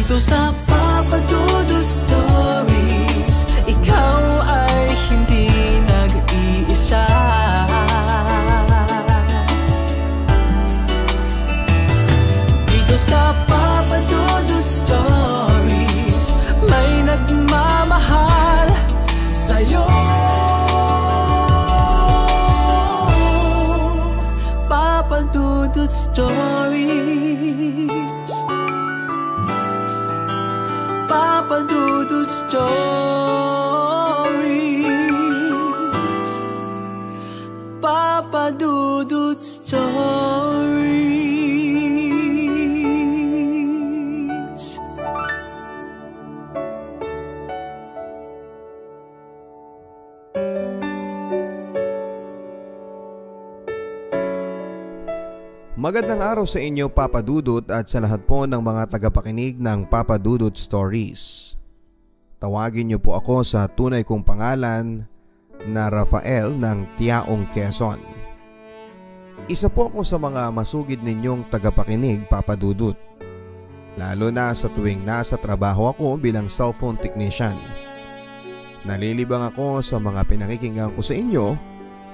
Dito sa Papa Dudut Stories, ikaw ay hindi nag-iisa. Dito sa Papa Dudut Stories, may nagmamahal sa'yo. Papa Dudut Stories, Papa Dudut Stories, Papa Dudut Stories. Magandang araw sa inyo, Papa Dudut, at sa lahat po ng mga tagapakinig ng Papa Dudut Stories. Tawagin niyo po ako sa tunay kong pangalan na Rafael ng Tiaong, Quezon. Isa po ako sa mga masugid ninyong tagapakinig, Papa Dudut, lalo na sa tuwing nasa trabaho ako bilang cellphone technician. Nalilibang ako sa mga pinakikinggan ko sa inyo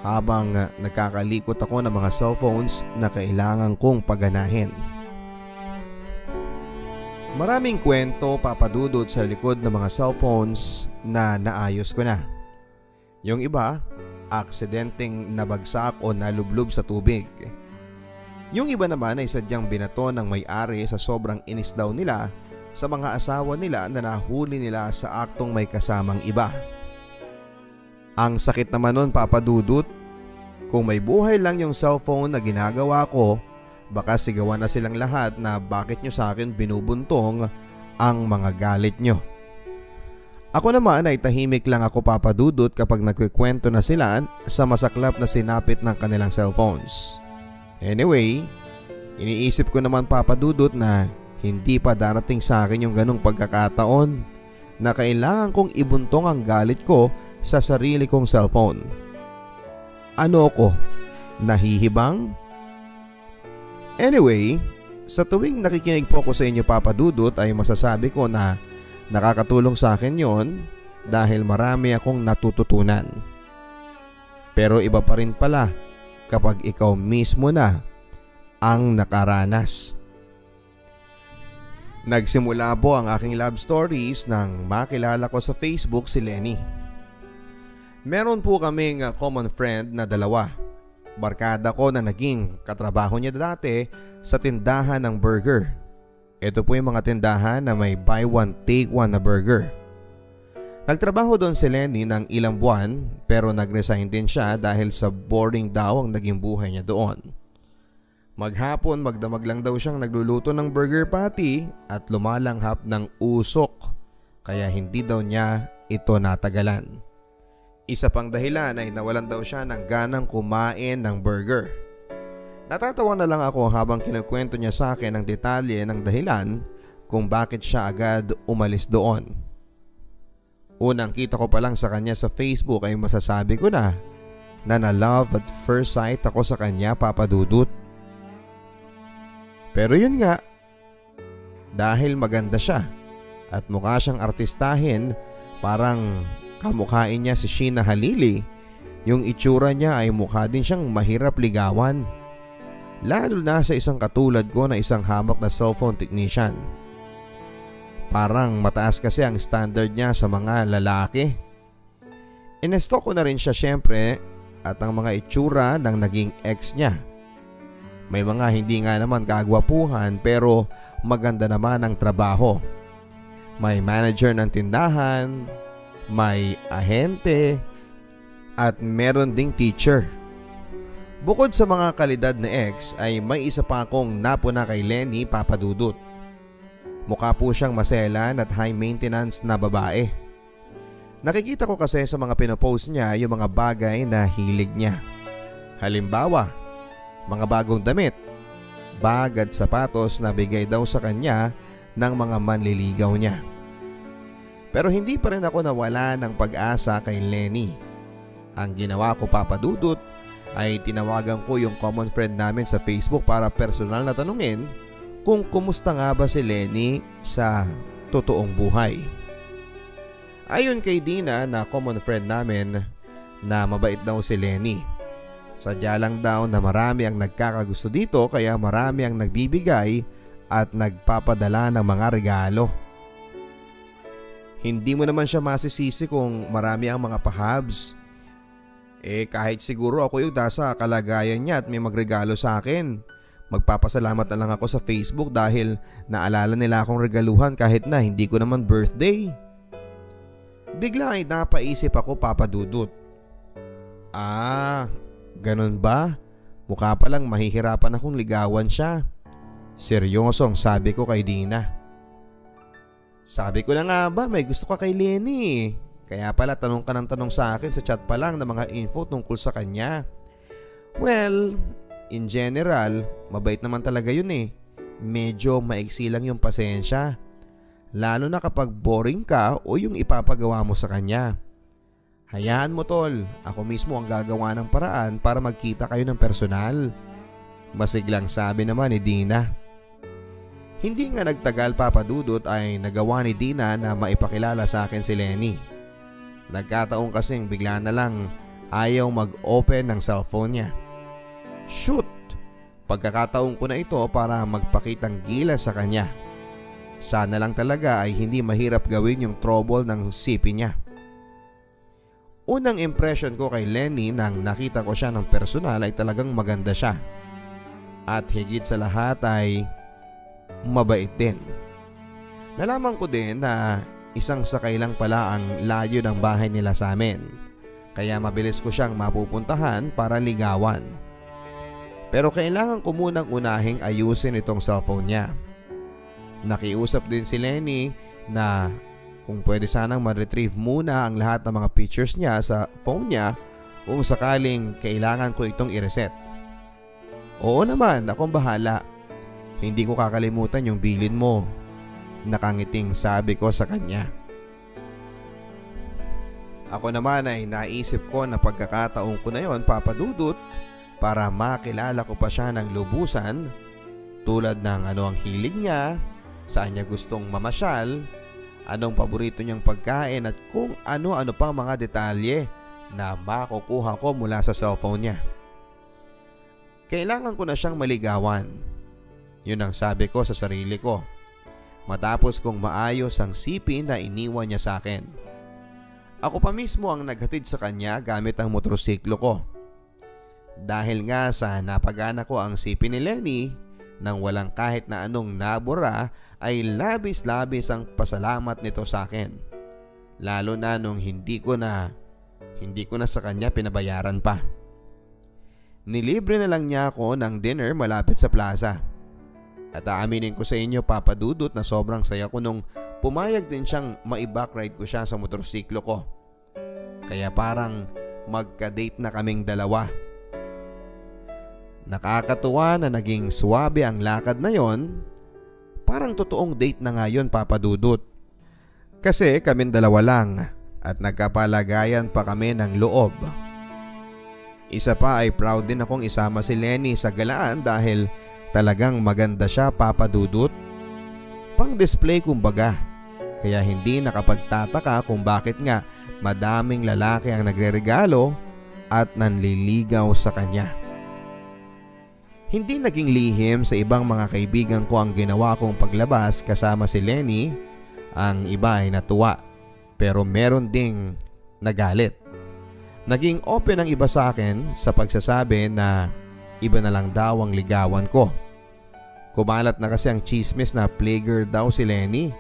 habang nagkakalikot ako ng mga cellphones na kailangan kong paganahin. Maraming kwento, Papa Dudut, sa likod ng mga cellphones na naayos ko na. Yung iba, aksidenteng nabagsak o nalublob sa tubig. Yung iba naman ay sadyang binato ng may-ari sa sobrang inis daw nila sa mga asawa nila na nahuli nila sa aktong may kasamang iba. Ang sakit naman nun, Papa Dudut. Kung may buhay lang yung cellphone na ginagawa ko, baka sigawan na silang lahat na bakit nyo sa akin binubuntong ang mga galit nyo. Ako naman ay tahimik lang ako, Papa Dudut, kapag nagkikwento na sila sa masaklap na sinapit ng kanilang cellphones. Anyway, iniisip ko naman, Papa Dudut, na hindi pa darating sa akin yung ganong pagkakataon na kailangan kong ibuntong ang galit ko sa sarili kong cellphone. Ano ko? Nahihibang? Anyway, sa tuwing nakikinig po ako sa inyo, Papa Dudut, ay masasabi ko na nakakatulong sa akin yon dahil marami akong natututunan. Pero iba pa rin pala kapag ikaw mismo na ang nakaranas. Nagsimula po ang aking love stories nang makilala ko sa Facebook si Lenny. Meron po kaming common friend na dalawa. Barkada ko na naging katrabaho niya dati sa tindahan ng burger. Ito po yung mga tindahan na may buy one take one na burger. Nagtrabaho doon si Lenny ng ilang buwan pero nag-resign din siya dahil sa boring daw ang naging buhay niya doon. Maghapon magdamag lang daw siyang nagluluto ng burger patty at lumalanghap ng usok kaya hindi daw niya ito natagalan. Isa pang dahilan ay nawalan daw siya ng ganang kumain ng burger. Natatawa na lang ako habang kinukwento niya sa akin ang detalye ng dahilan kung bakit siya agad umalis doon. Unang kita ko pa lang sa kanya sa Facebook ay masasabi ko na na-love at first sight ako sa kanya, Papa Dudut. Pero yun nga, dahil maganda siya at mukha siyang artistahin, parang kamukhain niya si Sheena Halili, yung itsura niya ay mukha din siyang mahirap ligawan. Lalo na sa isang katulad ko na isang hamak na cellphone technician. Parang mataas kasi ang standard niya sa mga lalaki. Inestok ko na rin siya syempre at ang mga itsura ng naging ex niya. May mga hindi nga naman kagwapuhan pero maganda naman ang trabaho. May manager ng tindahan, may ahente, at meron ding teacher. Bukod sa mga kalidad na ex ay may isa pa akong napuna kay Lenny, Papa Dudut. Mukha po siyang maselan at high maintenance na babae. Nakikita ko kasi sa mga pinopost niya yung mga bagay na hilig niya. Halimbawa, mga bagong damit, bag at sapatos na bigay daw sa kanya ng mga manliligaw niya. Pero hindi pa rin ako nawala ng pag-asa kay Lenny. Ang ginawa ko, Papa Dudut, ay tinawagan ko yung common friend namin sa Facebook para personal na tanungin kung kumusta nga ba si Lenny sa totoong buhay. Ayon kay Dina na common friend namin na mabait daw si Lenny. Sadya lang daw na marami ang nagkakagusto dito kaya marami ang nagbibigay at nagpapadala ng mga regalo. Hindi mo naman siya masisisi kung marami ang mga pahabs. Kahit siguro ako yung nasa kalagayan niya at may magregalo sa akin, magpapasalamat na lang ako sa Facebook dahil naalala nila akong regaluhan kahit na hindi ko naman birthday. Bigla ay napaisip ako, Papa Dudut. Ganun ba? Mukha palang mahihirapan akong ligawan siya. Seryosong sabi ko kay Dina. Sabi ko na nga ba may gusto ka kay Lenny. Kaya pala tanong ka ng tanong sa akin sa chat pa lang ng mga info tungkol sa kanya. Well, in general, mabait naman talaga yun eh. Medyo maiksi lang yung pasensya. Lalo na kapag boring ka o yung ipapagawa mo sa kanya. Hayaan mo tol, ako mismo ang gagawa ng paraan para magkita kayo ng personal. Masiglang sabi naman ni Dina. Hindi nga nagtagal, Papa Dudut, ay nagawa ni Dina na maipakilala sa akin si Lenny. Nagkataon kasing bigla na lang ayaw mag-open ng cellphone niya. Shoot! Pagkakataon ko na ito para magpakitang gilas sa kanya. Sana lang talaga ay hindi mahirap gawin yung trouble ng sipi niya. Unang impression ko kay Lenny nang nakita ko siya ng personal ay talagang maganda siya. At higit sa lahat ay mabait din. Nalaman ko din na isang sakay lang pala ang layo ng bahay nila sa amin. Kaya mabilis ko siyang mapupuntahan para ligawan. Pero kailangan ko munang unahing ayusin itong cellphone niya. Nakiusap din si Lenny na kung pwede sanang ma-retrieve muna ang lahat ng mga pictures niya sa phone niya kung sakaling kailangan ko itong i-reset. Oo naman, akong bahala. Hindi ko kakalimutan yung bilin mo. Nakangiting sabi ko sa kanya. Ako naman ay naisip ko na pagkakataon ko na yon, Papa Dudut, para makilala ko pa siya ng lubusan tulad ng ano ang hilig niya, saan niya gustong mamasyal, anong paborito niyang pagkain at kung ano-ano pang mga detalye na makukuha ko mula sa cellphone niya. Kailangan ko na siyang maligawan. Yun ang sabi ko sa sarili ko. Matapos kong maayos ang sipi na iniwan niya sa akin. Ako pa mismo ang naghatid sa kanya gamit ang motorsiklo ko. Dahil nga sa napagana ko ang sipi ni Lenny nang walang kahit na anong nabura ay labis-labis ang pasalamat nito sa akin. Lalo na nung hindi ko na sa kanya pinabayaran pa. Nilibre na lang niya ako ng dinner malapit sa plaza. At aaminin ko sa inyo, Papa Dudut, na sobrang saya ko nung pumayag din siyang mai-backride ko siya sa motorsiklo ko. Kaya parang magka-date na kaming dalawa. Nakakatuwa na naging suwabe ang lakad na yon. Parang totoong date na nga yun, Papa Dudut. Kasi kaming dalawa lang at nagkapalagayan pa kami ng loob. Isa pa ay proud din akong isama si Lenny sa galaan dahil talagang maganda siya, Papa Dudut. Pang display kumbaga. Kaya hindi nakapagtataka kung bakit nga madaming lalaki ang nagreregalo at nanliligaw sa kanya. Hindi naging lihim sa ibang mga kaibigan ko ang ginawa kong paglabas kasama si Lenny. Ang iba ay natuwa, pero meron ding nagalit. Naging open ang iba sa akin sa pagsasabi na iba na lang daw ang ligawan ko. Kumalat na kasi ang chismis na playgirl daw si Lenny.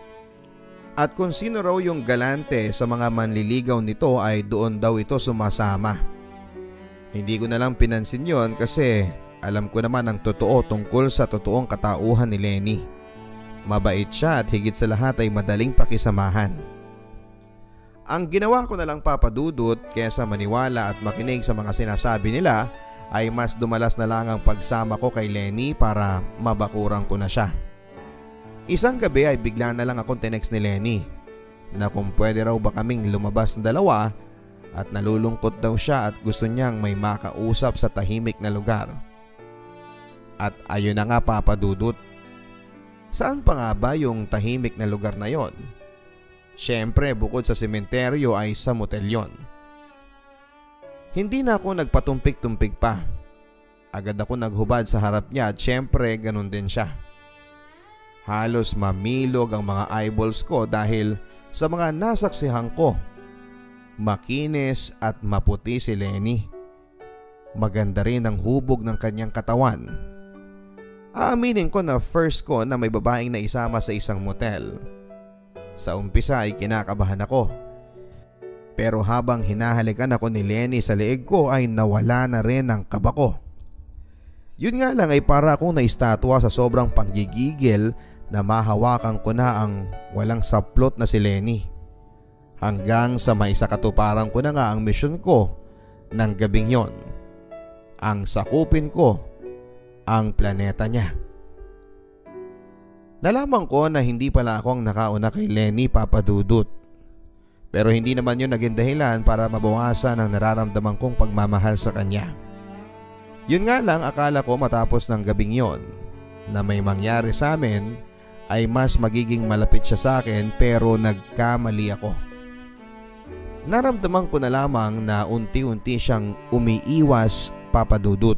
At kung sino raw yung galante sa mga manliligaw nito ay doon daw ito sumasama. Hindi ko na lang pinansin yon kasi alam ko naman ang totoo tungkol sa totoong katauhan ni Lenny. Mabait siya at higit sa lahat ay madaling pakisamahan. Ang ginawa ko na lang, Papa Dudut, kesa maniwala at makinig sa mga sinasabi nila ay mas dumalas na lang ang pagsama ko kay Lenny para mabakuran ko na siya. Isang gabi ay bigla na lang akong tinext ni Lenny na kung pwede raw ba kaming lumabas na dalawa at nalulungkot daw siya at gusto niyang may makausap sa tahimik na lugar. At ayun na nga, Papa Dudut. Saan pa nga ba yung tahimik na lugar na yon? Siyempre bukod sa sementeryo ay sa motel yon. Hindi na ako nagpatumpik-tumpik pa. Agad ako naghubad sa harap niya at siyempre ganun din siya. Halos mamilog ang mga eyeballs ko dahil sa mga nasaksihan ko. Makinis at maputi si Lenny. Maganda rin ang hubog ng kanyang katawan. Aaminin ko na first ko na may babaeng na isama sa isang motel. Sa umpisa ay kinakabahan ako. Pero habang hinahalikan ako ni Lenny sa leeg ko ay nawala na rin ang kaba ko. Yun nga lang ay para akong naistatwa sa sobrang panggigigil na mahawakan ko na ang walang saplot na si Lenny. Hanggang sa maisakatuparan ko na nga ang misyon ko ng gabing yon. Ang sakupin ko ang planeta niya. Nalaman ko na hindi pala ako ang nakauna kay Lenny, Papa Dudut. Pero hindi naman yun naging dahilan para mabawasan ang nararamdaman kong pagmamahal sa kanya. Yun nga lang, akala ko matapos ng gabing yon na may mangyari sa amin ay mas magiging malapit siya sa akin, pero nagkamali ako. Naramdaman ko na lamang na unti-unti siyang umiiwas, Papa Dudut.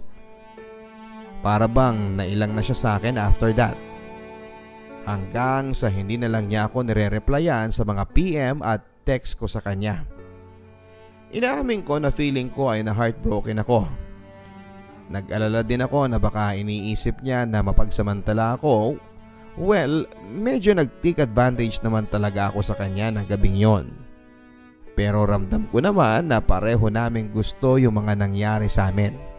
Para bang nailang na siya sa akin after that. Hanggang sa hindi na lang niya ako nire-replyan sa mga PM at text ko sa kanya. Inaamin ko na feeling ko ay na-heartbroken ako. Nag-alala din ako na baka iniisip niya na mapagsamantala ako. Well, medyo nag-take advantage naman talaga ako sa kanya ng gabing yon. Pero ramdam ko naman na pareho naming gusto yung mga nangyari sa amin.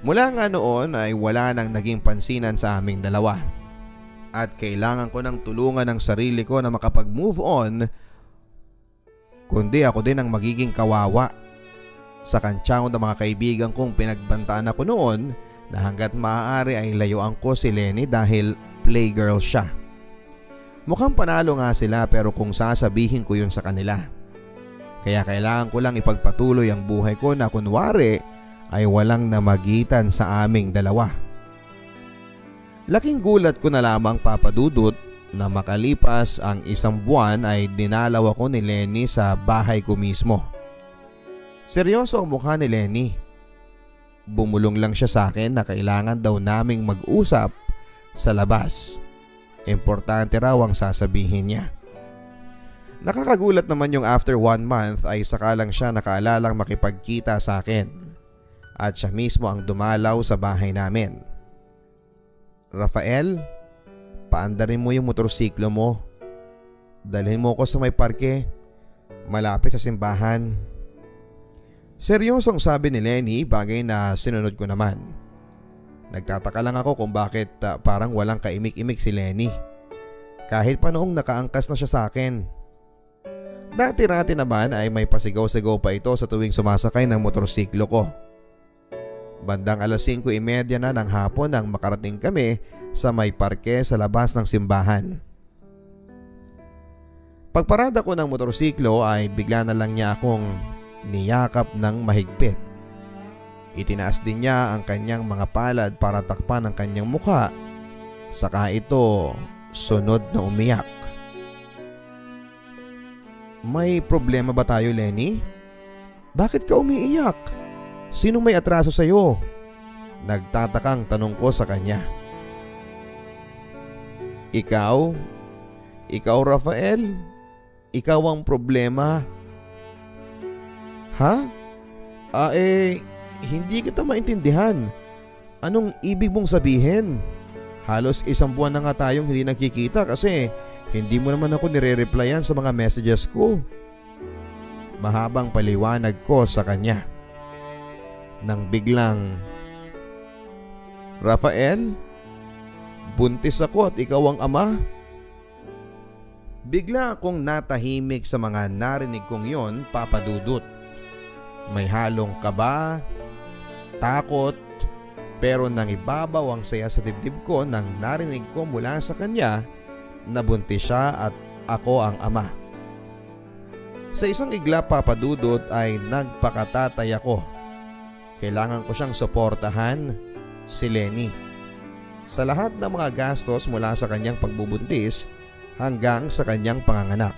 Mula nga noon ay wala nang naging pansinan sa aming dalawa. At kailangan ko ng tulungan ng sarili ko na makapag-move on, kundi ako din ang magiging kawawa sa kantsaw ng mga kaibigan kong pinagbantaan ako noon na hanggat maaari ay layuan ko si Lenny dahil playgirl siya. Mukhang panalo nga sila, pero kung sasabihin ko yun sa kanila. Kaya kailangan ko lang ipagpatuloy ang buhay ko na kunwari ay walang namagitan sa aming dalawa. Laking gulat ko na lamang, Papa Dudut, na makalipas ang isang buwan ay dinalaw ako ni Lenny sa bahay ko mismo. Seryoso ang mukha ni Lenny. Bumulong lang siya sa akin na kailangan daw naming mag-usap sa labas. Importante raw ang sasabihin niya. Nakakagulat naman yung after 1 month ay saka lang siya nakaalalang makipagkita sa akin. At siya mismo ang dumalaw sa bahay namin. Rafael, paandarin mo yung motorsiklo mo. Dalhin mo ko sa may parke, malapit sa simbahan. Seryosong sabi ni Lenny, bagay na sinunod ko naman. Nagtataka lang ako kung bakit parang walang kaimik-imik si Lenny. Kahit pa noong nakaangkas na siya sa akin. Dati-rati naman ay may pasigaw-sigaw pa ito sa tuwing sumasakay ng motorsiklo ko. Bandang 5:30 na ng hapon nang makarating kami sa may parke sa labas ng simbahan. Pagparada ko ng motorsiklo ay bigla na lang niya akong niyakap ng mahigpit. Itinaas din niya ang kanyang mga palad para takpan ang kanyang mukha. Saka ito sunod na umiyak. May problema ba tayo, Lenny? Bakit ka umiiyak? Sino may atraso sa'yo? Nagtatakang tanong ko sa kanya. Ikaw? Ikaw, Rafael? Ikaw ang problema? Ha? Hindi kita maintindihan. Anong ibig mong sabihin? Halos 1 buwan na nga tayong hindi nagkikita kasi hindi mo naman ako nire-replyan sa mga messages ko. Mahabang paliwanag ko sa kanya. Nang biglang, Rafael, buntis ako at ikaw ang ama? Bigla akong natahimik sa mga narinig kong yon, Papa Dudut. May halong kaba, takot, pero nang ibabaw ang saya sa dibdib ko nang narinig ko mula sa kanya na buntis siya at ako ang ama. Sa isang igla, Papa Dudut, ay nagpakatatay ako. Kailangan ko siyang suportahan, si Lenny. sa lahat ng mga gastos mula sa kanyang pagbubuntis hanggang sa kanyang panganganak.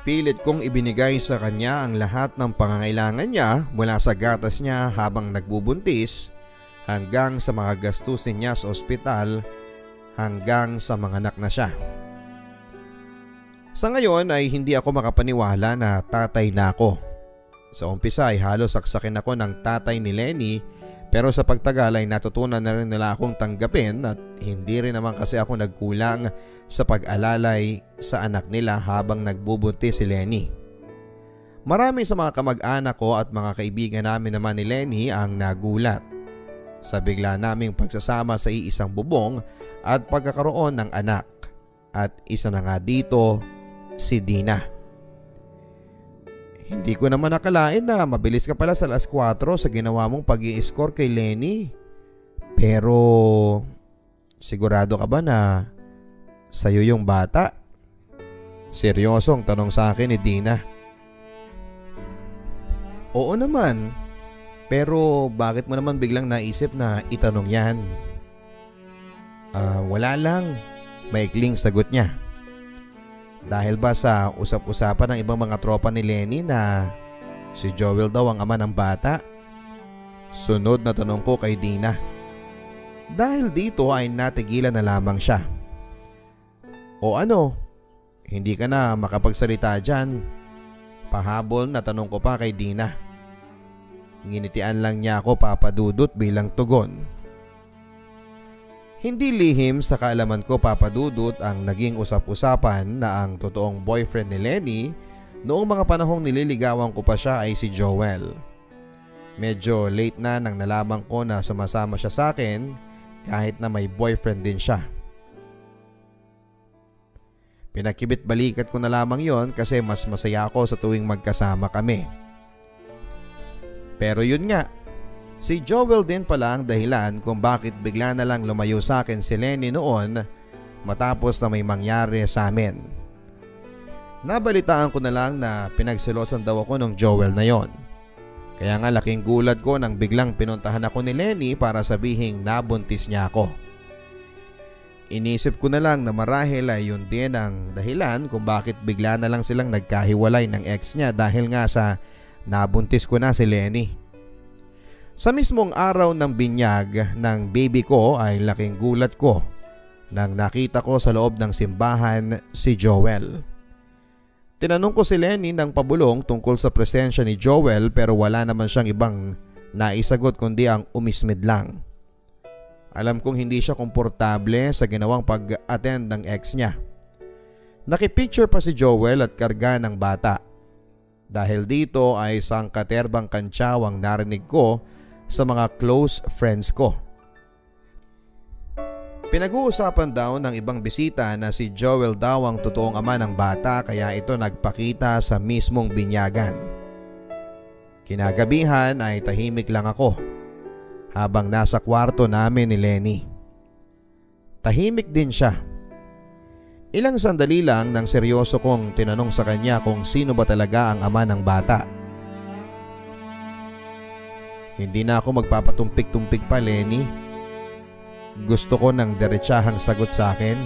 Pilit kong ibinigay sa kanya ang lahat ng pangangailangan niya mula sa gatas niya habang nagbubuntis hanggang sa mga gastusin niya sa ospital hanggang sa manganak na siya. Sa ngayon ay hindi ako makapaniwala na tatay na ako. Sa umpisa ay halos saksakin ako ng tatay ni Lenny, pero sa pagtagal ay natutunan na rin nila akong tanggapin at hindi rin naman kasi ako nagkulang sa pag-alalay sa anak nila habang nagbubuntis si Lenny. Marami sa mga kamag-anak ko at mga kaibigan namin naman ni Lenny ang nagulat sa bigla naming pagsasama sa iisang bubong at pagkakaroon ng anak, at isa na nga dito si Dina. Hindi ko naman nakalain na mabilis ka pala sa alas 4 sa ginawa mong pag-i-score kay Lenny. Pero sigurado ka ba na sa'yo yung bata? Seryosong tanong sa akin ni Dina. Oo naman, pero bakit mo naman biglang naisip na itanong yan? Wala lang, maikling sagot niya. Dahil ba sa usap-usapan ng ibang mga tropa ni Lenny na si Joel daw ang ama ng bata? Sunod na tanong ko kay Dina. Dahil dito ay natigilan na lamang siya. O ano, hindi ka na makapagsalita dyan? Pahabol na tanong ko pa kay Dina. Nginitian lang niya ako papadudot bilang tugon. Hindi lihim sa kaalaman ko papadudot ang naging usap-usapan na ang totoong boyfriend ni Lenny noong mga panahong nililigawan ko pa siya ay si Joel. Medyo late na nang nalaman ko na sumasama siya sa akin kahit na may boyfriend din siya. Pinakibit-balikat ko na lamang yon kasi mas masaya ako sa tuwing magkasama kami. Pero yun nga, si Joel din pala ang dahilan kung bakit bigla na lang lumayo sa akin si Lenny noon matapos na may mangyari sa amin. Nabalitaan ko na lang na pinagselosan daw ako ng Joel na yon. Kaya nga laking gulat ko nang biglang pinuntahan ako ni Lenny para sabihing nabuntis niya ako. Inisip ko na lang na marahil ay yun din ang dahilan kung bakit bigla na lang silang nagkahiwalay ng ex niya dahil nga sa nabuntis ko na si Lenny. Sa mismong araw ng binyag ng baby ko ay laking gulat ko nang nakita ko sa loob ng simbahan si Joel. Tinanong ko si Lenny ng pabulong tungkol sa presensya ni Joel pero wala naman siyang ibang naisagot kundi ang umismid lang. Alam kong hindi siya komportable sa ginawang pag-attend ng ex niya. Nakipicture pa si Joel at karga ng bata. Dahil dito ay sangkaterbang kantsaw ang narinig ko sa mga close friends ko. Pinag-uusapan daw ng ibang bisita na si Joel daw ang totoong ama ng bata kaya ito nagpakita sa mismong binyagan. Kinagabihan ay tahimik lang ako habang nasa kwarto namin ni Lenny. Tahimik din siya. Ilang sandali lang nang seryoso kong tinanong sa kanya kung sino ba talaga ang ama ng bata. Hindi na ako magpapatumpik-tumpik pa, Lenny. Gusto ko ng diretsahang sagot sa akin.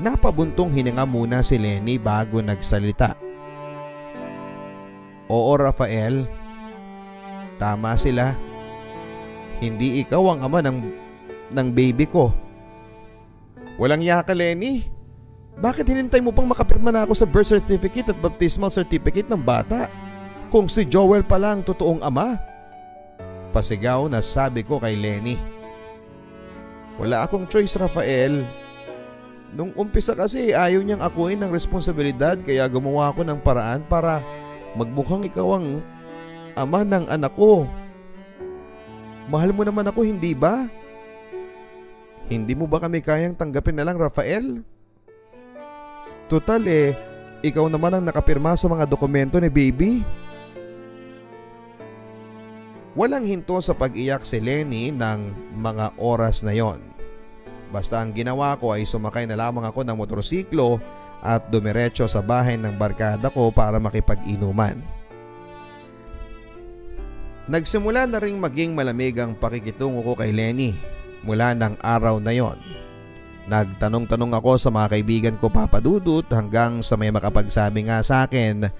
Napabuntong hininga muna si Lenny bago nagsalita. Oo, Rafael. Tama sila. Hindi ikaw ang ama ng baby ko. Walang yaka, Lenny. Bakit hinintay mo pang makapirma na ako sa birth certificate at baptismal certificate ng bata kung si Joel pala ang totoong ama? Pasigaw na sabi ko kay Lenny. Wala akong choice, Rafael. Nung umpisa kasi ayaw niyang akuin ng responsibilidad kaya gumawa ako ng paraan para magmukhang ikaw ang ama ng anak ko. Mahal mo naman ako, hindi ba? Hindi mo ba kami kayang tanggapin na lang, Rafael? Total ikaw naman ang nakapirma sa mga dokumento ni baby. Walang hinto sa pag-iyak si Lenny ng mga oras na yon. Basta ang ginawa ko ay sumakay na lamang ako ng motorsiklo at dumiretso sa bahay ng barkada ko para makipag-inuman. Nagsimula na ring maging malamig ang pakikitungo ko kay Lenny mula ng araw na yon. Nagtanong-tanong ako sa mga kaibigan ko, Papa Dudut, hanggang sa may makapagsabi nga sa akin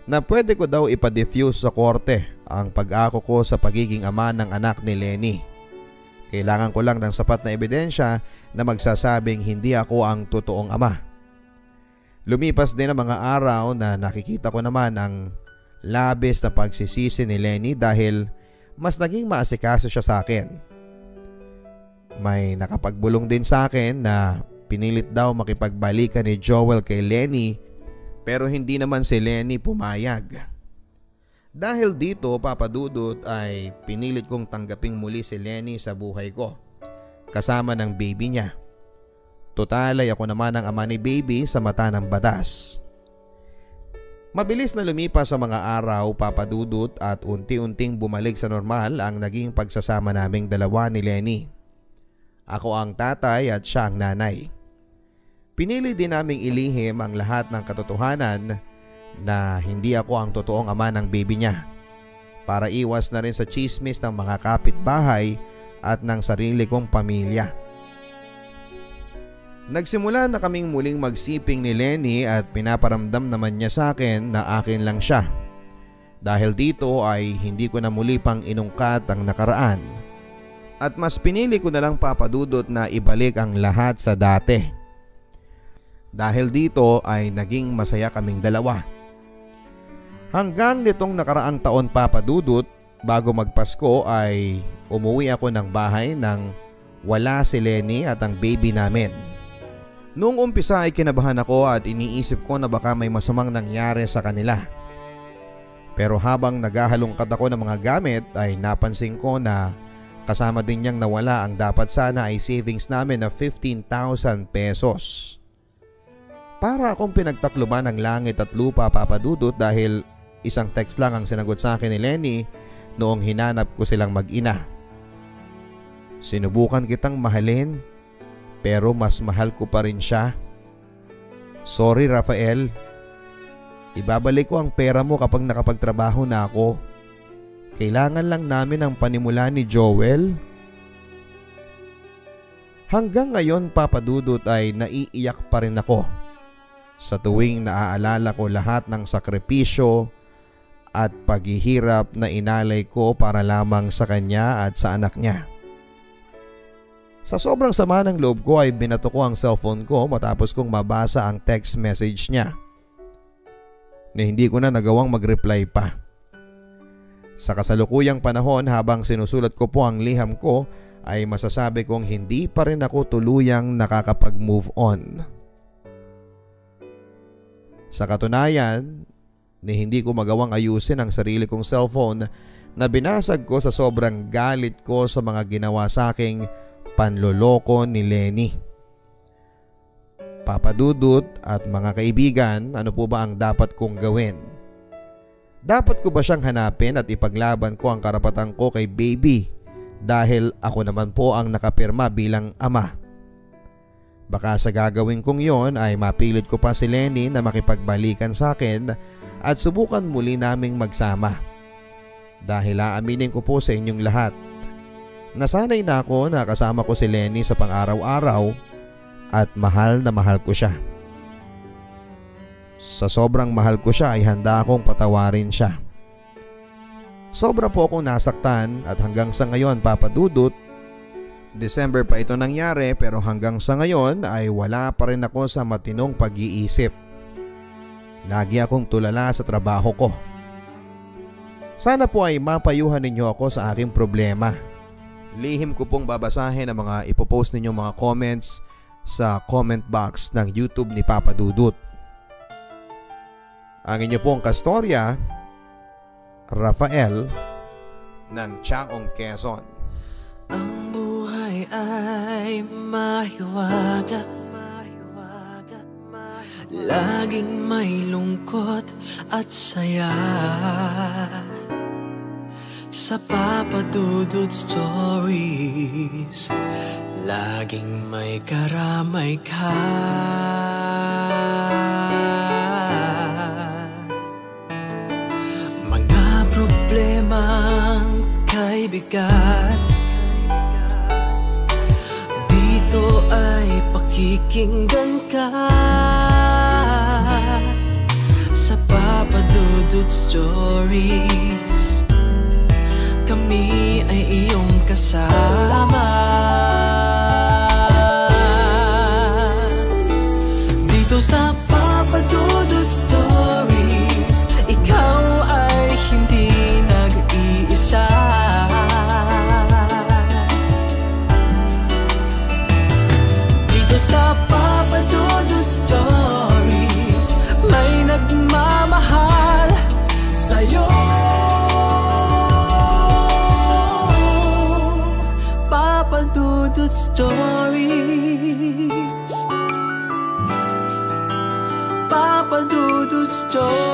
na pwede ko daw ipa-diffuse sa korte ang pag-ako ko sa pagiging ama ng anak ni Lenny. Kailangan ko lang ng sapat na ebidensya na magsasabing hindi ako ang totoong ama. Lumipas din ang mga araw na nakikita ko naman ang labis na pagsisisi ni Lenny dahil mas naging maasikaso siya sa akin. May nakapagbulong din sa akin na pinilit daw makipagbalikan ni Joel kay Lenny pero hindi naman si Lenny pumayag. Dahil dito, Papa Dudut, ay pinilit kong tanggaping muli si Lenny sa buhay ko kasama ng baby niya. Total ay ako naman ang ama ni baby sa mata ng batas. Mabilis na lumipas sa mga araw, Papa Dudut, at unti-unting bumalik sa normal ang naging pagsasama naming dalawa ni Lenny. Ako ang tatay at siya ang nanay. Pinili din naming ilihim ang lahat ng katotohanan na hindi ako ang totoong ama ng baby niya para iwas na rin sa chismis ng mga kapitbahay at ng sarili kong pamilya. Nagsimula na kaming muling magsiping ni Lenny at pinaparamdam naman niya sa akin na akin lang siya. Dahil dito ay hindi ko na muli pang inungkat ang nakaraan. At mas pinili ko na lang, Papa Dudut, na ibalik ang lahat sa dati. Dahil dito ay naging masaya kaming dalawa. Hanggang nitong nakaraang taon, Papa Dudut, bago magpasko ay umuwi ako ng bahay nang wala si Lenny at ang baby namin. Noong umpisa ay kinabahan ako at iniisip ko na baka may masamang nangyari sa kanila. Pero habang naghahalongkat ako ng mga gamit ay napansin ko na kasama din niyang nawala ang dapat sana ay savings namin na 15,000 pesos. Para akong pinagtakluban ng langit at lupa, Papa Dudut, dahil isang text lang ang sinagot sa akin ni Lenny noong hinanap ko silang mag-ina. Sinubukan kitang mahalin pero mas mahal ko pa rin siya. Sorry, Rafael. Ibabalik ko ang pera mo kapag nakapagtrabaho na ako. Kailangan lang namin ang panimula ni Joel. Hanggang ngayon, Papa Dudut, ay naiiyak pa rin ako sa tuwing naaalala ko lahat ng sakripisyo at paghihirap na inalay ko para lamang sa kanya at sa anak niya. Sa sobrang sama ng loob ko ay binato ko ang cellphone ko matapos kong mabasa ang text message niya na hindi ko na nagawang mag-reply pa. Sa kasalukuyang panahon, habang sinusulat ko po ang liham ko, ay masasabi kong hindi pa rin ako tuluyang nakakapag-move on. Sa katunayan, hindi ko magawang ayusin ang sarili kong cellphone na binasag ko sa sobrang galit ko sa mga ginawa sa aking panloloko ni Lenny. Papa Dudut at mga kaibigan, ano po ba ang dapat kong gawin? Dapat ko ba siyang hanapin at ipaglaban ko ang karapatan ko kay baby dahil ako naman po ang nakapirma bilang ama? Baka sa gagawin kong yon ay mapilit ko pa si Lenny na makipagbalikan sa akin at subukan muli naming magsama. Dahil aaminin ko po sa inyong lahat, nasanay na ako na kasama ko si Lenny sa pang-araw-araw at mahal na mahal ko siya. Sa sobrang mahal ko siya ay handa akong patawarin siya. Sobra po akong nasaktan at hanggang sa ngayon, Papa Dudut, December pa ito nangyari pero hanggang sa ngayon ay wala pa rin ako sa matinong pag-iisip. Lagi akong tulala sa trabaho ko. Sana po ay mapayuhan ninyo ako sa aking problema. Lihim ko pong babasahin ang mga ipopost ninyong mga comments sa comment box ng YouTube ni Papa Dudut. Ang inyo pong kastorya, Rafael ng Chaong, Quezon. Ang buhay ay mahiwaga, laging may lungkot at saya. Sa Papa Dudut Stories, laging may karamay ka. Mga problemang bigat. Dito ay pakikinggan ka sa Papa Dudut Stories. Kami ay iyong kasama. Dito sa Papa Dudut Stories, ikaw ay hindi nag-iisa. Dito sa Papa Dudut Stories, may nagmamahal sa'yo. Papa Dudut Stories, Papa Dudut Stories.